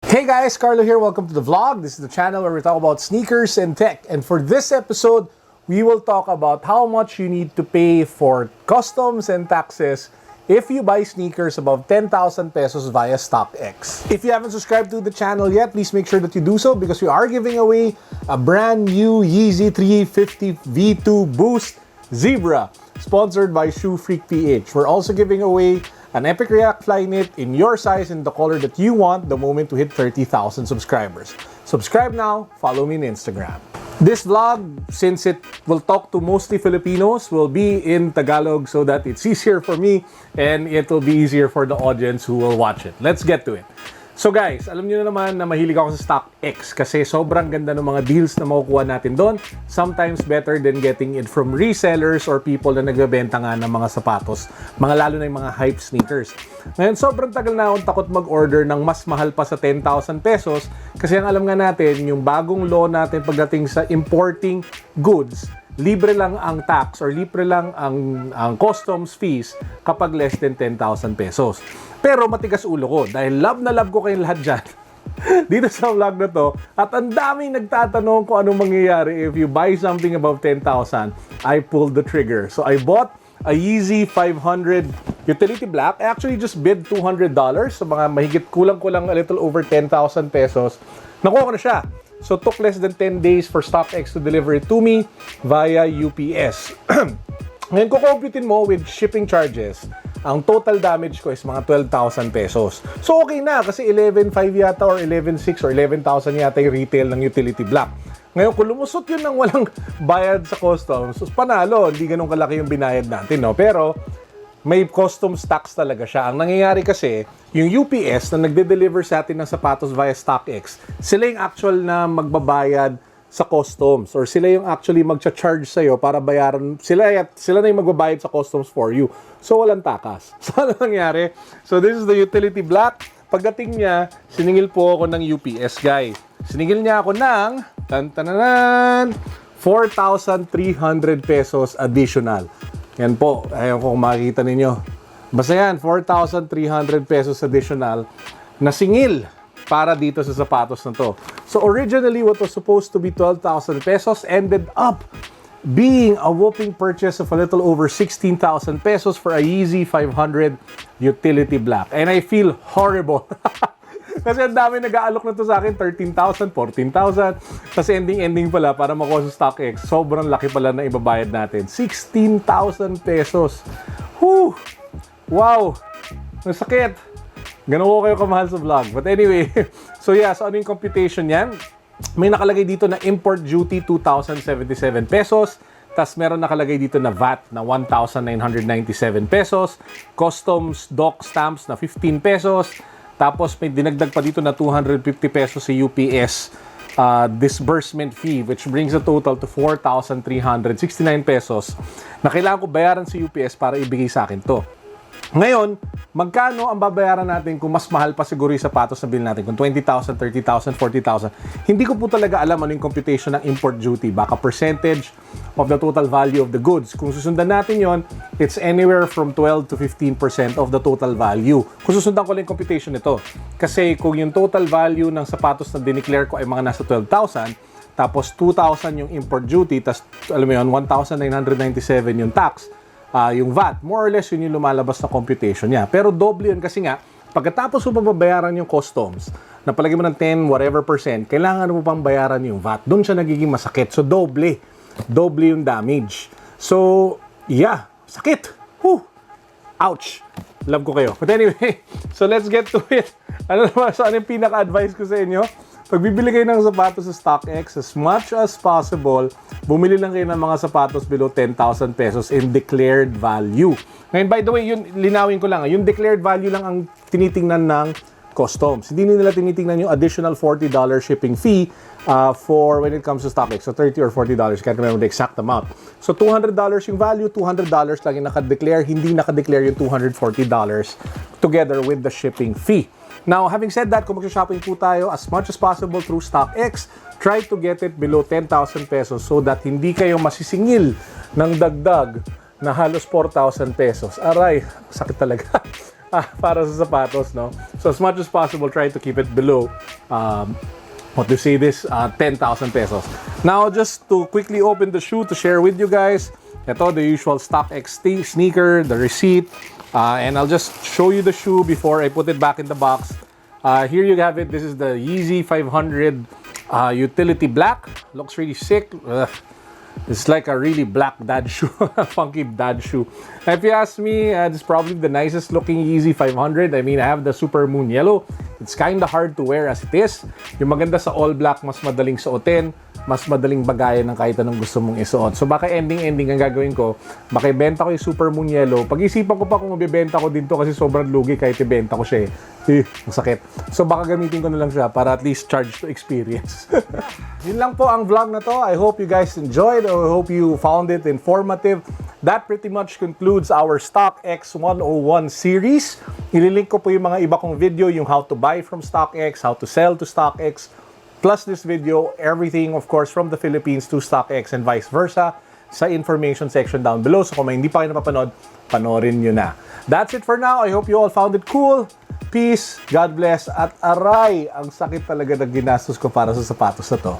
Hey guys, Carlo here. Welcome to the vlog. This is the channel where we talk about sneakers and tech. And for this episode, we will talk about how much you need to pay for customs and taxes if you buy sneakers above 10,000 pesos via StockX. If you haven't subscribed to the channel yet, please make sure that you do so because we are giving away a brand new Yeezy 350 V2 Boost Zebra, sponsored by Shoe Freak PH. We're also giving away an Epic React Flyknit in your size and the color that you want the moment we hit 30,000 subscribers. Subscribe now, follow me on Instagram. This vlog, since it will talk to mostly Filipinos, will be in Tagalog so that it's easier for me and it will be easier for the audience who will watch it. Let's get to it. So guys, alam niyo na naman na mahilig ako sa StockX kasi sobrang ganda ng mga deals na makukuha natin doon. Sometimes better than getting it from resellers or people na nagbebenta nga ng mga sapatos, lalo na yung mga hype sneakers. Ngayon, sobrang tagal na akong takot mag-order ng mas mahal pa sa 10,000 pesos kasi ang alam nga natin, yung bagong law natin pagdating sa importing goods, libre lang ang tax or libre lang ang customs fees kapag less than 10,000 pesos. Pero matigas ulo ko dahil love na love ko kayong lahat dyan dito sa vlog na to at ang daming nagtatanong kung anong mangyayari if you buy something above 10,000. I pulled the trigger. So I bought a Yeezy 500 utility black. I actually just bid $200 so mga mahigit kulang-kulang a little over 10,000 pesos. Nakuha ko na siya. So took less than 10 days for StockX to deliver it to me via UPS. Ngayon, kukomputin mo with shipping charges, ang total damage ko is mga 12,000 pesos. So okay na kasi 11,500 yata or 11,600 or 11,000 yata yung retail ng utility black. Ngayon, kung lumusot yun ng walang bayad sa customs, panalo, hindi ganun kalaki yung binayad natin, no? Pero may customs tax talaga siya. Ang nangyayari kasi, yung UPS na nagde-deliver sa atin ng sapatos via StockX, sila yung actual na magbabayad sa customs or sila yung actually magcha-charge sa'yo para bayaran, sila na yung magbabayad sa customs for you. So, walang takas. So, ano nangyari? So, this is the utility black. Pagdating niya, siningil po ako ng UPS guy. Siningil niya ako ng 4,300 pesos additional. Yan po. Ayaw ko kung makikita ninyo. Basta yan, 4,300 pesos additional na singil para dito sa sapatos na to. So originally, what was supposed to be 12,000 pesos ended up being a whopping purchase of a little over 16,000 pesos for a Yeezy 500 utility black. And I feel horrible. Kasi ang dami nag-aalok na to sa akin, 13,000, 14,000. Kasi ending pala para makuha sa StockX. Sobrang laki pala na ibabayad natin. 16,000 pesos. Whew! Wow! Masakit! Ganun ko kayo kamahal sa vlog. But anyway, so yeah, so ano yung computation yan? May nakalagay dito na import duty 2,077 pesos. Tapos meron nakalagay dito na VAT na 1,997 pesos. Customs doc stamps na 15 pesos. Tapos may dinagdag pa dito na 250 pesos sa UPS disbursement fee, which brings the total to 4,369 pesos na kailangan ko bayaran sa UPS para ibigay sa akin to. Ngayon, magkano ang babayaran natin kung mas mahal pa siguro yung sapatos na bilhin natin? Kung 20,000, 30,000, 40,000. Hindi ko po talaga alam ano yung computation ng import duty. Baka percentage of the total value of the goods. Kung susundan natin yon, it's anywhere from 12 to 15% of the total value. Kung susundan ko lang yung computation nito. Kasi kung yung total value ng sapatos na dineclare ko ay mga nasa 12,000, tapos 2,000 yung import duty, tapos alam mo yun, 1,997 yung tax, yung VAT, more or less yun yung lumalabas na computation niya. Pero doble yun kasi nga, pagkatapos mo babayaran yung customs, na palagi mo ng 10 whatever percent, kailangan mo pang bayaran yung VAT. Doon siya nagiging masakit. So doble yung damage. So, yeah, sakit. Whew. Ouch. Love ko kayo. But anyway, so let's get to it. Ano naman, so ano yung pinaka-advice ko sa inyo? Pag bibili kayo ng sapatos sa StockX, as much as possible, bumili lang kayo ng mga sapatos below 10,000 pesos in declared value. Ngayon, by the way, yun, linawin ko lang, yung declared value lang ang tinitingnan ng customs. Hindi nila tinitingnan yung additional $40 shipping fee for when it comes to StockX. So, $30 or $40. Can't remember the exact amount. So, $200 yung value, $200 lang yung nakadeclare, hindi nakadeclare yung $240 together with the shipping fee. Now, having said that, kung mag-shopping po tayo as much as possible through StockX, try to get it below 10,000 pesos so that hindi kayo masisingil ng dagdag na halos 4,000 pesos. Aray, sakit talaga. para sa sapatos, no? So as much as possible, try to keep it below what do you say this 10,000 pesos. Now, just to quickly open the shoe to share with you guys, ito the usual StockX sneaker, the receipt, and I'll just show you the shoe before I put it back in the box. Here you have it. This is the Yeezy 500 utility black. Looks really sick. It's like a really black dad shoe, funky dad shoe. If you ask me, it's probably the nicest looking Yeezy 500. I mean, I have the Super Moon Yellow. It's kind of hard to wear as it is. Yung maganda sa all black, mas madaling suotin, mas madaling bagayan ng kahit anong gusto mong isuot. So baka ending ang gagawin ko, baka ibenta ko yung Super Moon Yellow. Pag-isipan ko pa kung mabibenta ko din to kasi sobrang lugi kahit ibenta ko siya eh. Ang sakit. So baka gamitin ko na lang siya para at least charge to experience. Yun lang po ang vlog na to. I hope you guys enjoyed. I hope you found it informative. That pretty much concludes our StockX 101 series. Ililink ko po yung mga iba kong video, yung how to buy from StockX, how to sell to StockX, plus this video, everything of course from the Philippines to StockX and vice versa sa information section down below. So kung may hindi pa kayo napapanood, panoorin nyo na. That's it for now. I hope you all found it cool. Peace, God bless, at aray, ang sakit talaga ng ginastos ko para sa sapatos na to.